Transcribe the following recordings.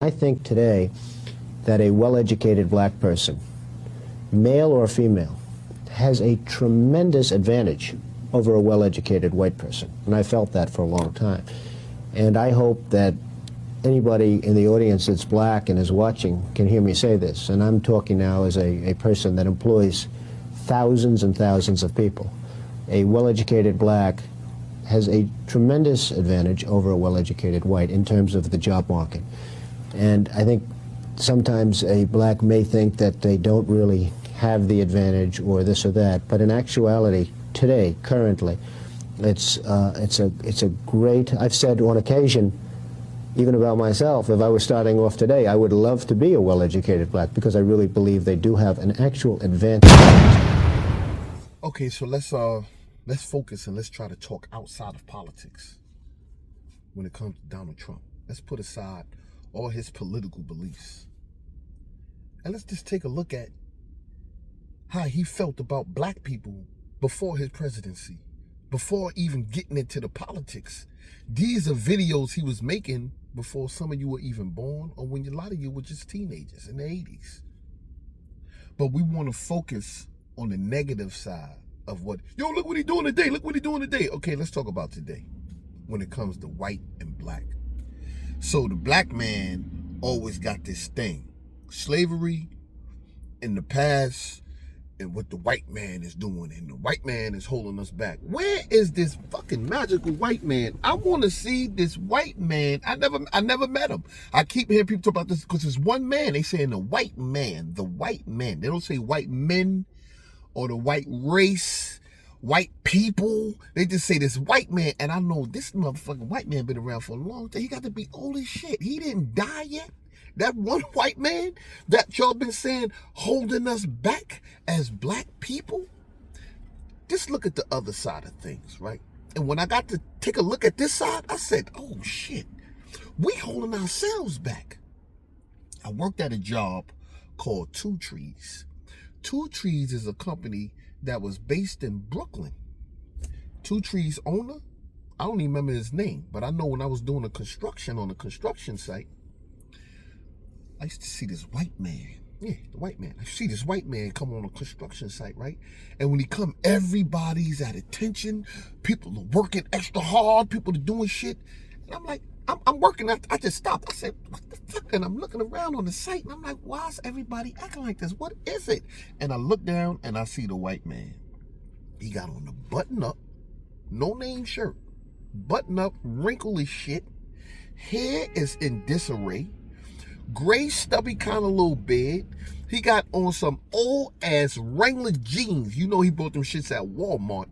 I think today that a well-educated black person, male or female, has a tremendous advantage over a well-educated white person. And I felt that for a long time. And I hope that anybody in the audience that's black and is watching can hear me say this. And I'm talking now as a person that employs thousands and thousands of people. A well-educated black has a tremendous advantage over a well-educated white in terms of the job market. And I think sometimes a black may think that they don't really have the advantage or this or that, but in actuality, today, currently, it's a great, I've said on occasion, even about myself, if I was starting off today, I would love to be a well-educated black because I really believe they do have an actual advantage. Okay, so let's focus and let's try to talk outside of politics when it comes to Donald Trump. Let's put aside all his political beliefs. And let's just take a look at how he felt about black people before his presidency, before even getting into the politics. These are videos he was making before some of you were even born, or when a lot of you were just teenagers in the 80s. But we want to focus on the negative side of what, yo, look what he doing today, look what he doing today. Okay, let's talk about today when it comes to white and black. So the black man always got this thing, slavery in the past and what the white man is doing, and the white man is holding us back. Where is this fucking magical white man? I want to see this white man. I never met him. I keep hearing people talk about this because it's one man. They saying the white man, the white man. They don't say white men or the white race, white people. They just say this white man. And I know this motherfucking white man been around for a long time. He got to be old as shit. He didn't die yet. That one white man that y'all been saying holding us back as black people. Just look at the other side of things, right? And when I got to take a look at this side, I said, oh shit, we holding ourselves back. I worked at a job called 2 Trees. 2 Trees is a company that was based in Brooklyn. 2 Trees owner, I don't even remember his name, but I know when I was doing a construction on a construction site, I used to see this white man. Yeah, the white man. I see this white man come on a construction site, right? And when he come, everybody's at attention. People are working extra hard. People are doing shit. And I'm like, I'm working. I just stopped. I said, what the fuck? And I'm looking around on the site. And I'm like, why is everybody acting like this? What is it? And I look down and I see the white man. He got on the button up, no name shirt. Button up, wrinkly shit. Hair is in disarray. Gray, stubby kind of little beard. He got on some old ass Wrangler jeans. You know he bought them shits at Walmart.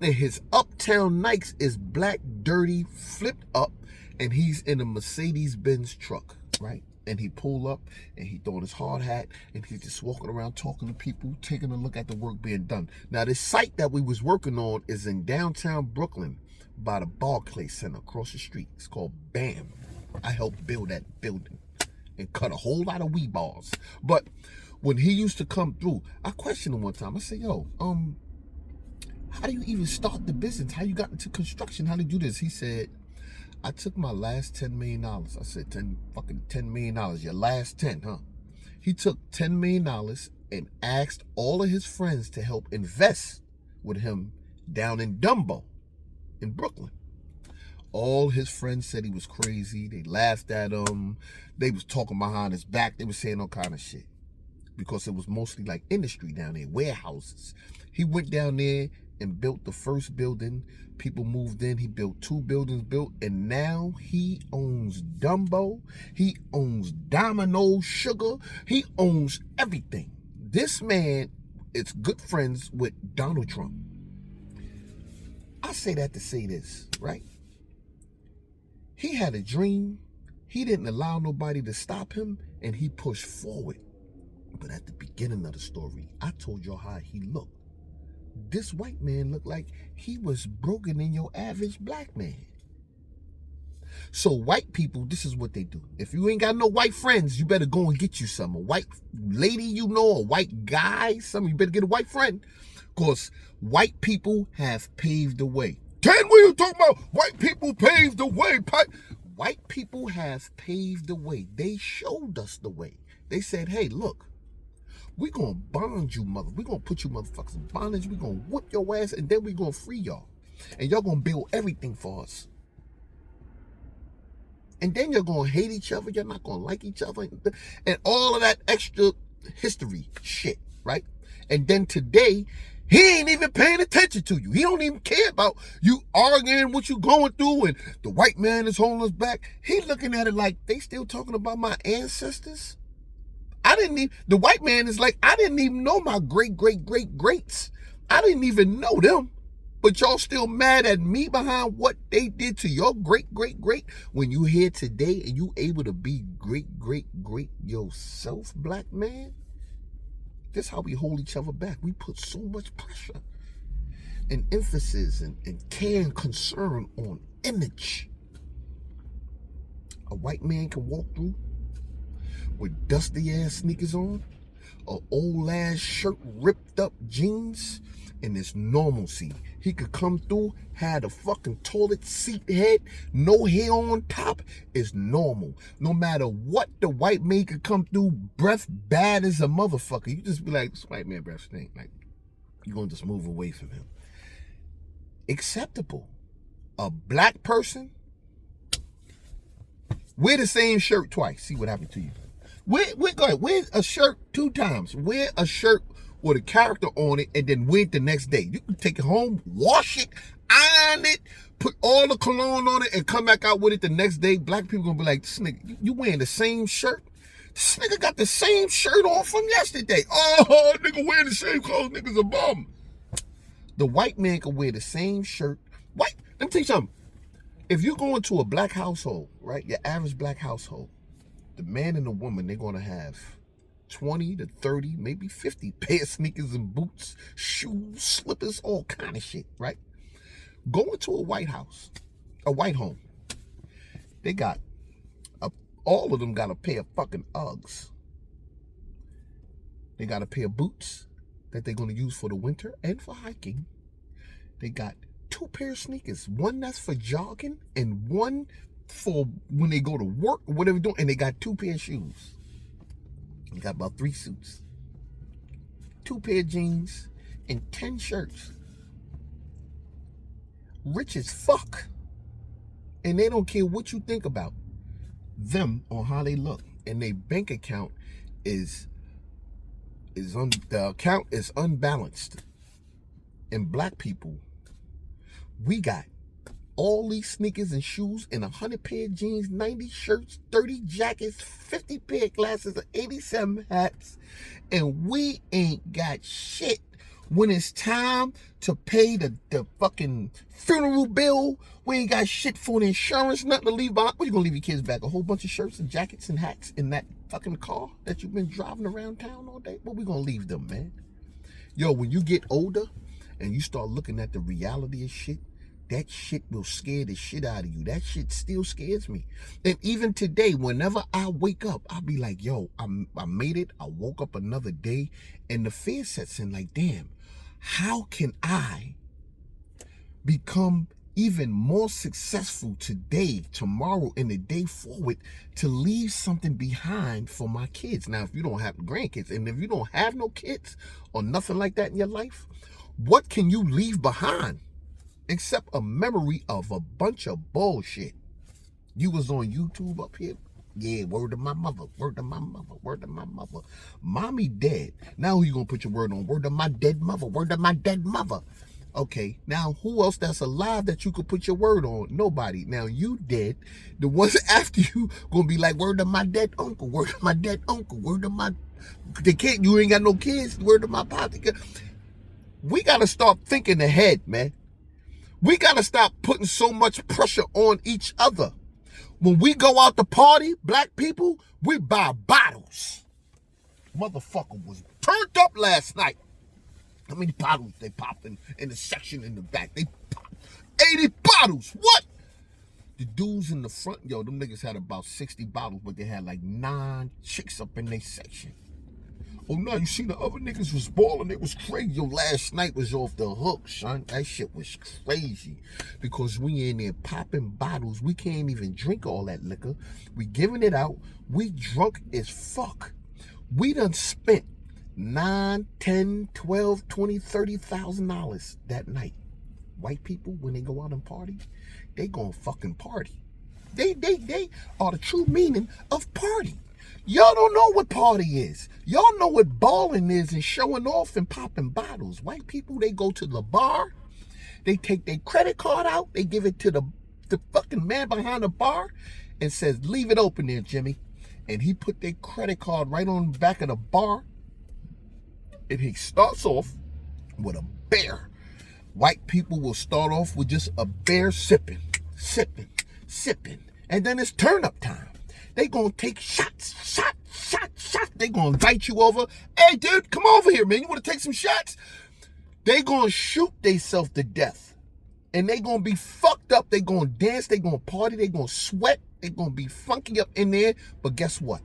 And his Uptown Nikes is black, dirty, flipped up, and he's in a Mercedes-Benz truck, right? And he pull up and he throwing his hard hat and he's just walking around talking to people, taking a look at the work being done. Now this site that we was working on is in downtown Brooklyn by the Barclays Center across the street. It's called BAM. I helped build that building and cut a whole lot of weed bars. But when he used to come through, I questioned him one time. I said, yo, how do you even start the business? How you got into construction? How did you do this? He said, I took my last $10 million. I said, $10 million, your last 10, huh? He took $10 million and asked all of his friends to help invest with him down in Dumbo in Brooklyn. All his friends said he was crazy. They laughed at him. They was talking behind his back. They was saying all kind of shit because it was mostly like industry down there, warehouses. He went down there and built the first building. People moved in. He built 2 buildings built, and now he owns Dumbo. He owns Domino Sugar. He owns everything. This man is good friends with Donald Trump. I say that to say this, right? He had a dream. He didn't allow nobody to stop him, and he pushed forward. But at the beginning of the story, I told y'all how he looked. This white man looked like he was broken than your average black man. So white people, this is what they do. If you ain't got no white friends, you better go and get you some. A white lady you know, a white guy, you better get a white friend. Because white people have paved the way. What are you talking about? White people paved the way. white people have paved the way. They showed us the way. They said, hey, look, we're going to bond you, mother. We're going to put you motherfuckers in bondage. We're going to whoop your ass, and then we're going to free y'all. And y'all going to build everything for us. And then you're going to hate each other. You're not going to like each other. And all of that extra history shit, right? And then today, he ain't even paying attention to you. He don't even care about you arguing what you going through and the white man is holding us back. He looking at it like, they still talking about my ancestors? The white man is like, I didn't even know my greats. I didn't even know them. But y'all still mad at me behind what they did to your great. When you here today and you able to be great yourself, black man? This is how we hold each other back. We put so much pressure and emphasis and care and concern on image. A white man can walk through with dusty ass sneakers on, a old ass shirt, ripped up jeans, and it's normalcy. He could come through, had a fucking toilet seat head, no hair on top, is normal. No matter what the white man could come through, breath bad as a motherfucker. You just be like, this white man breath stink. Like, you're gonna just move away from him. Acceptable. A black person, wear the same shirt twice. See what happened to you. Go ahead. Wear a shirt 2 times. Wear a shirt with a character on it and then wear it the next day. You can take it home, wash it, iron it, put all the cologne on it, and come back out with it the next day. Black people gonna be like, this nigga, you wearing the same shirt? This nigga got the same shirt on from yesterday. Oh, nigga wearing the same clothes, nigga's a bum. The white man can wear the same shirt. Let me tell you something. If you go into a black household, right, your average black household, the man and the woman, they're gonna have 20 to 30, maybe 50 pair of sneakers and boots, shoes, slippers, all kind of shit, right? Go into a white house, a white home. They got, all of them got a pair of fucking Uggs. They got a pair of boots that they're going to use for the winter and for hiking. They got 2 pair of sneakers, one that's for jogging and one for when they go to work or whatever they're doing, and they got 2 pair of shoes. They got about 3 suits, 2 pair of jeans, and 10 shirts. Rich as fuck. And they don't care what you think about them or how they look. And their bank account the account is unbalanced. And black people, we got all these sneakers and shoes and 100 pair of jeans, 90 shirts, 30 jackets, 50 pair of glasses, 87 hats, and we ain't got shit when it's time to pay the fucking funeral bill. We ain't got shit for the insurance, nothing to leave behind. What you gonna leave your kids back? A whole bunch of shirts and jackets and hats in that fucking car that you've been driving around town all day? What we gonna leave them, man? Yo, when you get older and you start looking at the reality of shit, that shit will scare the shit out of you. That shit still scares me. And even today, whenever I wake up, I'll be like, yo, I made it. I woke up another day, and the fear sets in like, damn, how can I become even more successful today, tomorrow, and the day forward to leave something behind for my kids? Now, if you don't have grandkids, and if you don't have no kids or nothing like that in your life, what can you leave behind except a memory of a bunch of bullshit? You was on YouTube up here. Yeah, word to my mother, word to my mother, word to my mother. Mommy dead. Now who you gonna put your word on? Word to my dead mother, word to my dead mother. Okay, now who else that's alive that you could put your word on? Nobody. Now you dead. The ones after you gonna be like, word to my dead uncle, word to my dead uncle, word to my... You ain't got no kids, word to my pop. We gotta start thinking ahead, man. We gotta stop putting so much pressure on each other. When we go out to party, black people, we buy bottles. Motherfucker was turned up last night. How many bottles they popped in the section in the back? They popped 80 bottles. What? The dudes in the front, yo, them niggas had about 60 bottles, but they had like 9 chicks up in their section. Oh no, you see the other niggas was balling, it was crazy. Yo, last night was off the hook, son. That shit was crazy. Because we in there popping bottles. We can't even drink all that liquor. We giving it out. We drunk as fuck. We done spent $9, $10, $12, $20, $30,000 that night. White people, when they go out and party, they gonna fucking party. They are the true meaning of party. Y'all don't know what party is. Y'all know what balling is and showing off and popping bottles. White people, they go to the bar, they take their credit card out, they give it to the fucking man behind the bar and says, leave it open there, Jimmy. And he put their credit card right on the back of the bar, and he starts off with a bear. White people will start off with just a bear sipping. And then it's turn up time. They gonna take shots. They gonna invite you over. Hey, dude, come over here, man. You wanna take some shots? They gonna shoot themselves to death. And they gonna be fucked up. They gonna dance. They gonna party. They gonna sweat. They gonna be funky up in there. But guess what?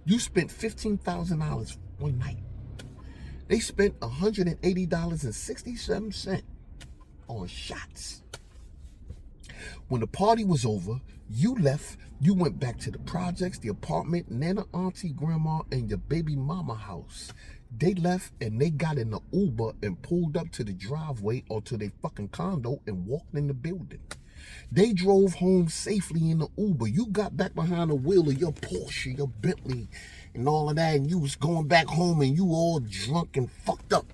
You spent $15,000 one night. They spent $180.67 on shots. When the party was over, you left. You went back to the projects, the apartment, Nana, auntie, grandma, and your baby mama house. They left and they got in the Uber and pulled up to the driveway or to their fucking condo and walked in the building. They drove home safely in the Uber. You got back behind the wheel of your Porsche, your Bentley, and all of that, and you was going back home and you all drunk and fucked up.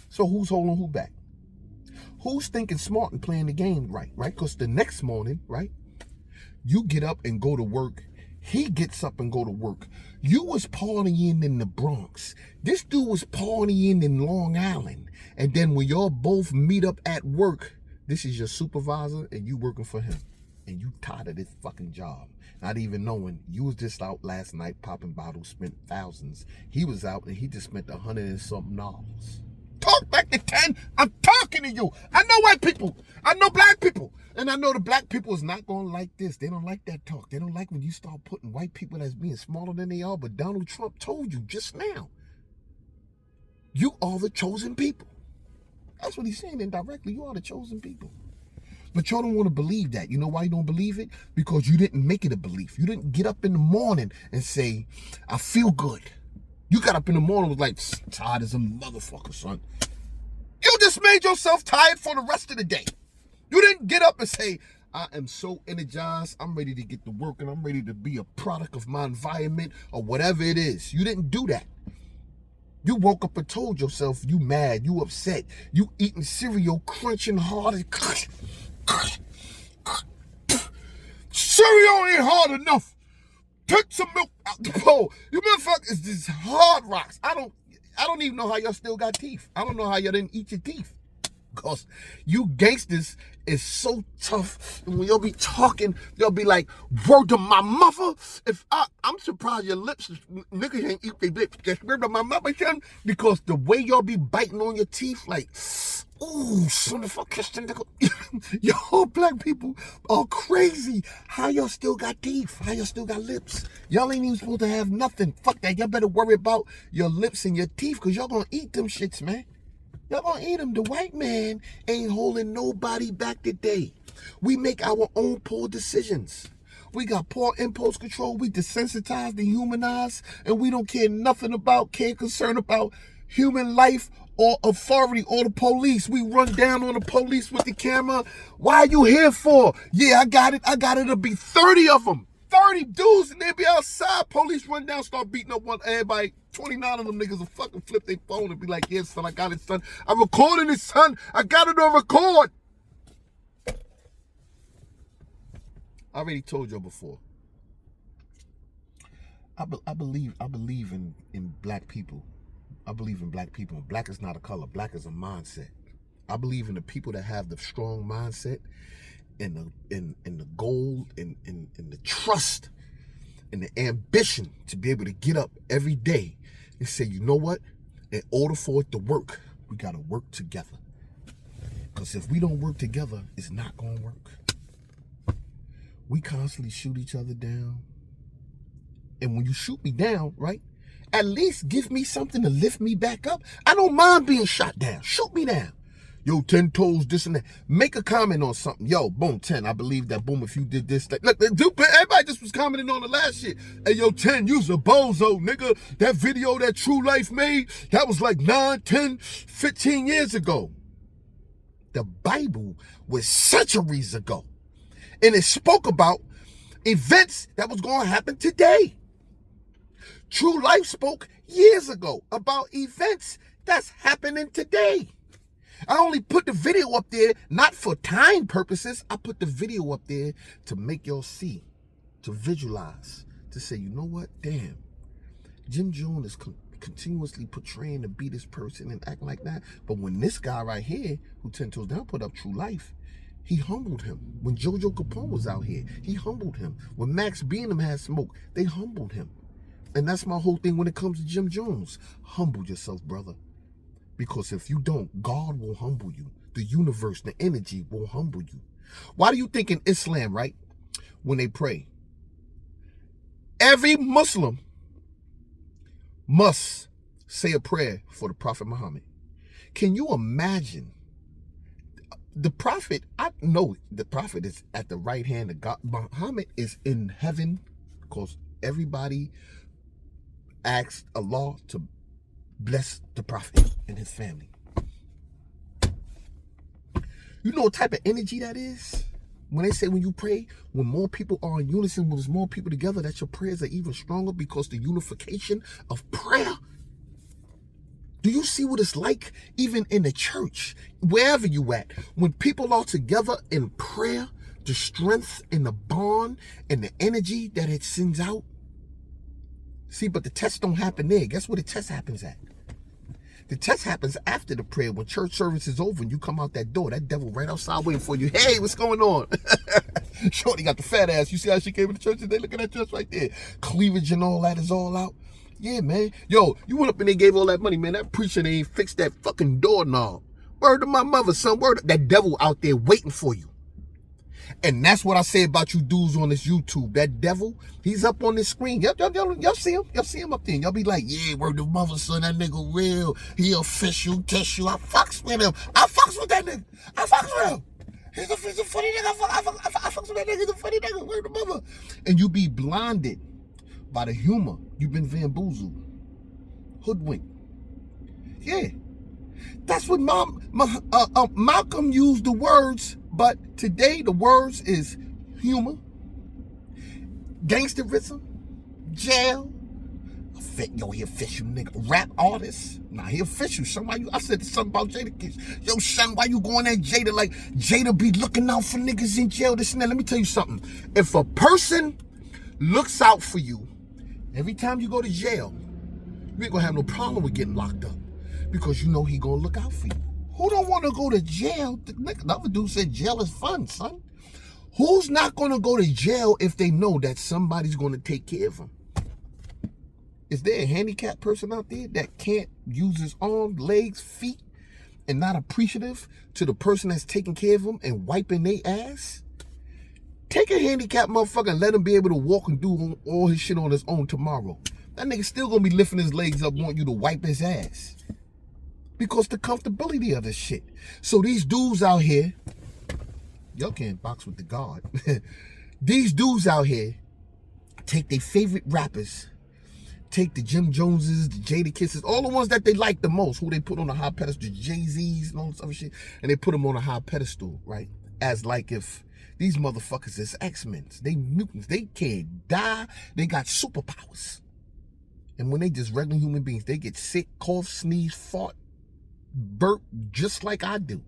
So who's holding who back? Who's thinking smart and playing the game right? Because the next morning, right, you get up and go to work. He gets up and go to work. You was partying in the Bronx. This dude was partying in Long Island. And then when y'all both meet up at work, this is your supervisor and you working for him. And you tired of this fucking job. Not even knowing you was just out last night popping bottles, spent thousands. He was out and he just spent $100 and something. Talk back to 10. I'm talking to you. I know white people. I know black people. And I know the black people is not going to like this. They don't like that talk. They don't like when you start putting white people as being smaller than they are. But Donald Trump told you just now, you are the chosen people. That's what he's saying indirectly. You are the chosen people. But y'all don't want to believe that. You know why you don't believe it? Because you didn't make it a belief. You didn't get up in the morning and say, I feel good. You got up in the morning and was like, tired as a motherfucker, son. You just made yourself tired for the rest of the day. You didn't get up and say, I am so energized, I'm ready to get to work and I'm ready to be a product of my environment or whatever it is. You didn't do that. You woke up and told yourself you mad, you upset, you eating cereal, crunching hard. Cereal ain't hard enough. Take some milk out the bowl. You motherfuckers is just hard rocks. I don't even know how y'all still got teeth. I don't know how y'all didn't eat your teeth. Because you gangsters is so tough. And when y'all be talking, y'all be like, word to my mother. I'm surprised your lips, niggas ain't eat their lips. Just word to my mother, son. Because the way y'all be biting on your teeth, like, ooh, son, if I kiss the nigga. Y'all black people are crazy. How y'all still got teeth? How y'all still got lips? Y'all ain't even supposed to have nothing. Fuck that. Y'all better worry about your lips and your teeth because y'all gonna eat them shits, man. Y'all gonna eat them. The white man ain't holding nobody back today. We make our own poor decisions. We got poor impulse control. We desensitized, dehumanized, and we don't care nothing about, can't concern about human life or authority or the police. We run down on the police with the camera. Why are you here for? Yeah, I got it. It'll be 30 of them. 30 dudes and they be outside. Police run down, start beating up one. Everybody, 29 of them niggas will fucking flip their phone and be like, yeah, son, I got it, son. I'm recording it, son. I got it on record. I already told you before. I believe in black people. I believe in black people. Black is not a color. Black is a mindset. I believe in the people that have the strong mindset and the goal and the trust and the ambition to be able to get up every day and say, you know what? In order for it to work, we got to work together. Because if we don't work together, it's not going to work. We constantly shoot each other down. And when you shoot me down, right, at least give me something to lift me back up. I don't mind being shot down. Shoot me down. Yo, 10 toes, this and that. Make a comment on something. Yo, boom, 10, I believe that. Boom, if you did this. That. Look, dude, everybody just was commenting on the last shit. Hey, yo, 10, you's a bozo, nigga. That video that True Life made, that was like 9, 10, 15 years ago. The Bible was centuries ago. And it spoke about events that was going to happen today. True Life spoke years ago about events that's happening today. I only put the video up there not for time purposes. I put the video up there to make y'all see, to visualize, to say, you know what? Damn, Jim Jones is continuously portraying to be this person and act like that. But when this guy right here, who 10 toes down put up True Life, he humbled him. When JOJO Capone was out here, he humbled him. When Max B and them had smoke, they humbled him. And that's my whole thing when it comes to Jim Jones. Humble yourself, brother. Because if you don't, God will humble you. The universe, the energy will humble you. Why do you think in Islam, right, when they pray, every Muslim must say a prayer for the Prophet Muhammad? Can you imagine? The Prophet, I know the Prophet is at the right hand of God. Muhammad is in heaven because everybody asked Allah to bless the Prophet and his family. You know what type of energy that is? When they say when you pray, when more people are in unison, when there's more people together, that your prayers are even stronger because the unification of prayer. Do you see what it's like even in the church, wherever you at? When people are together in prayer, the strength and the bond and the energy that it sends out. See, but the test don't happen there. Guess where the test happens at? The test happens after the prayer. When church service is over and you come out that door, that devil right outside waiting for you. Hey, what's going on? Shorty got the fat ass. You see how she came to the church today? Looking at us right there. Cleavage and all that is all out. Yeah, man. Yo, you went up and they gave all that money, man. That preacher, they ain't fixed that fucking doorknob. Word to my mother, son. Word to that devil out there waiting for you. And that's what I say about you dudes on this YouTube. That devil, he's up on this screen. Y'all see him. Y'all see him up there. And y'all be like, yeah, word to mother, son. That nigga real. He official, test you. I fucks with him. I fucks with that nigga. I fucks with him. He's a funny nigga. I fucks with that nigga. He's a funny nigga. Word to mother. And you be blinded by the humor. You've been bamboozled. Hoodwinked. Yeah. That's what Malcolm used the words, but today the words is humor, gangsterism, jail. Yo, he official nigga. Rap artist. Nah, he official. I said something about Jada kids. Yo, son, why you going at Jada like Jada be looking out for niggas in jail, this and that? Let me tell you something. If a person looks out for you every time you go to jail, you ain't gonna have no problem with getting locked up. Because you know he gonna look out for you. Who don't want to go to jail? The other dude said jail is fun, son. Who's not gonna go to jail if they know that somebody's gonna take care of him? Is there a handicapped person out there that can't use his arms, legs, feet, and not appreciative to the person that's taking care of him and wiping their ass? Take a handicapped motherfucker and let him be able to walk and do all his shit on his own tomorrow. That nigga still gonna be lifting his legs up, want you to wipe his ass. Because the comfortability of this shit. So these dudes out here, y'all can't box with the God. These dudes out here take their favorite rappers, take the Jim Joneses, the Jada Kisses, all the ones that they like the most, who they put on a high pedestal, Jay-Z's and all this other shit, and they put them on a high pedestal, right? As like if these motherfuckers is X-Men, they mutants, they can't die, they got superpowers. And when they just regular human beings, they get sick, cough, sneeze, fart, burp, just like I do.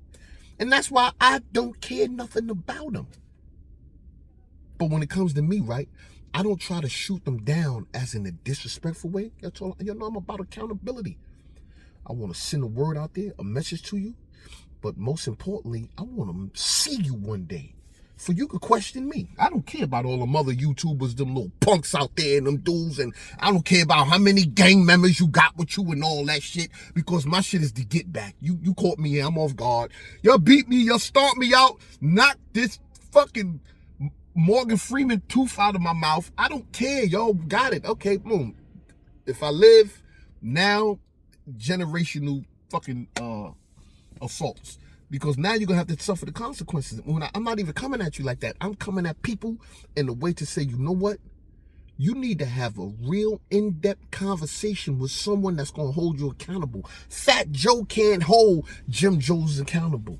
And that's why I don't care nothing about them. But when it comes to me, right, I don't try to shoot them down as in a disrespectful way. You know I'm about accountability. I want to send a word out there, a message to you. But most importantly, I want to see you one day. For you could question me. I don't care about all them other YouTubers, them little punks out there and them dudes. And I don't care about how many gang members you got with you and all that shit. Because my shit is to get back. You caught me here. I'm off guard. Y'all beat me. Y'all stomped me out. Knocked this fucking Morgan Freeman tooth out of my mouth. I don't care. Y'all got it. Okay, boom. If I live now, generational fucking assaults. Because now you're going to have to suffer the consequences. I'm not even coming at you like that. I'm coming at people in a way to say, you know what? You need to have a real in-depth conversation with someone that's going to hold you accountable. Fat Joe can't hold Jim Jones accountable.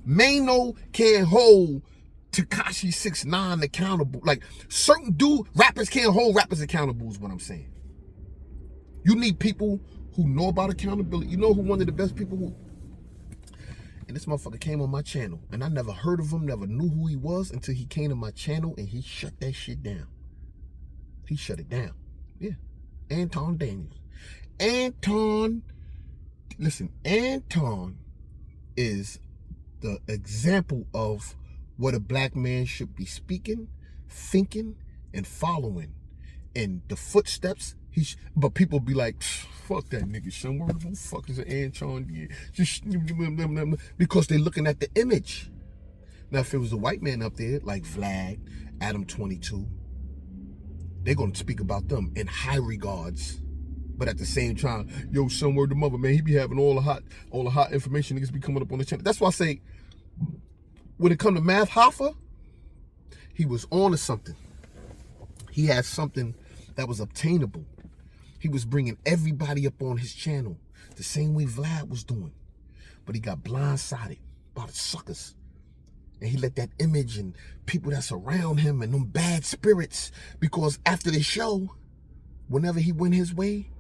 MAINO can't hold Tekashi 6ix9ine accountable. Like, certain rappers can't hold rappers accountable is what I'm saying. You need people who know about accountability. You know who one of the best people who... And this motherfucker came on my channel. And I never heard of him, never knew who he was until he came to my channel and he shut that shit down. He shut it down. Yeah. Anton Daniels. Listen, Anton is the example of what a black man should be speaking, thinking, and following. And the footsteps, but people be like, fuck that nigga, son. What the fuck is an Anton? Just because they're looking at the image. Now, if it was a white man up there, like Vlad, Adam 22, they're going to speak about them in high regards. But at the same time, yo, son, word to mother, man, he be having all the hot information niggas be coming up on the channel. That's why I say, when it come to Math Hoffa, he was on to something. He had something that was obtainable. He was bringing everybody up on his channel the same way Vlad was doing. But he got blindsided by the suckers. And he let that image and people that's around him and them bad spirits, because after the show, whenever he went his way,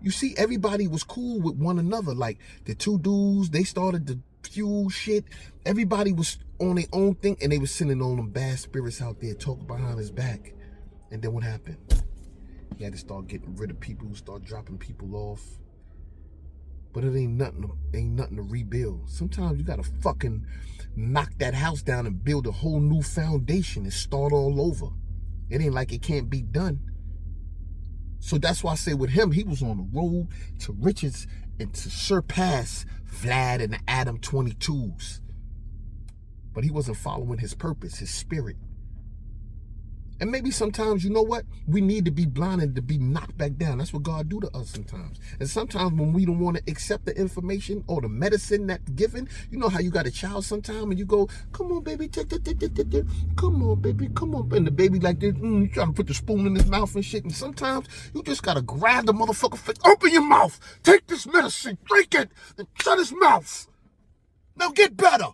you see everybody was cool with one another. Like the two dudes, they started the feud shit. Everybody was on their own thing and they was sending all them bad spirits out there talking behind his back. And then what happened? He had to start getting rid of people, start dropping people off. But it ain't nothing to rebuild. Sometimes you gotta fucking knock that house down and build a whole new foundation and start all over. It ain't like it can't be done. So that's why I say with him, he was on the road to riches and to surpass Vlad and the Adam 22s. But he wasn't following his purpose, his spirit. And maybe sometimes, you know what? We need to be blinded to be knocked back down. That's what God do to us sometimes. And sometimes when we don't want to accept the information or the medicine that's given, you know how you got a child sometime and you go, come on, baby, come on, baby, come on. And the baby like this, you trying to put the spoon in his mouth and shit. And sometimes you just got to grab the motherfucker face, open your mouth, take this medicine, drink it, and shut his mouth. Now get better.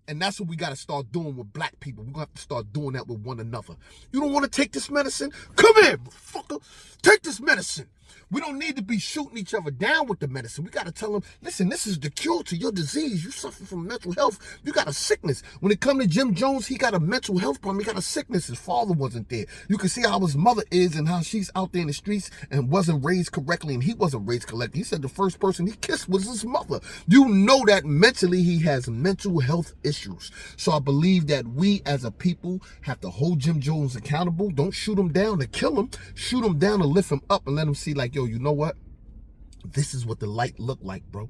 And that's what we got to start doing with black people. We're going to have to start doing that with one another. You don't want to take this medicine? Come here, motherfucker. Take this medicine. We don't need to be shooting each other down with the medicine. We got to tell them, listen, this is the cure to your disease. You suffer from mental health. You got a sickness. When it comes to Jim Jones, he got a mental health problem. He got a sickness. His father wasn't there. You can see how his mother is and how she's out there in the streets and wasn't raised correctly, and he wasn't raised correctly. He said the first person he kissed was his mother. You know that mentally he has mental health issues. So I believe that we as a people have to hold Jim Jones accountable. Don't shoot him down to kill him. Shoot him down to lift him up and let him see like, yo, you know what? This is what the light looked like, bro.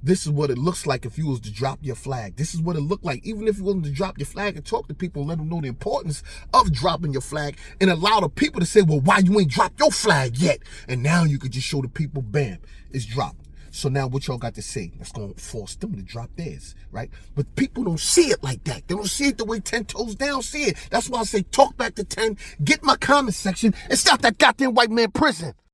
This is what it looks like if you was to drop your flag. This is what it looked like. Even if you wasn't to drop your flag and talk to people, let them know the importance of dropping your flag and allow the people to say, well, why you ain't dropped your flag yet? And now you could just show the people, bam, it's dropped. So now what y'all got to say? That's going to force them to drop theirs, right? But people don't see it like that. They don't see it the way 10 Toes Down see it. That's why I say talk back to 10, get my comment section, and stop that goddamn white man prison.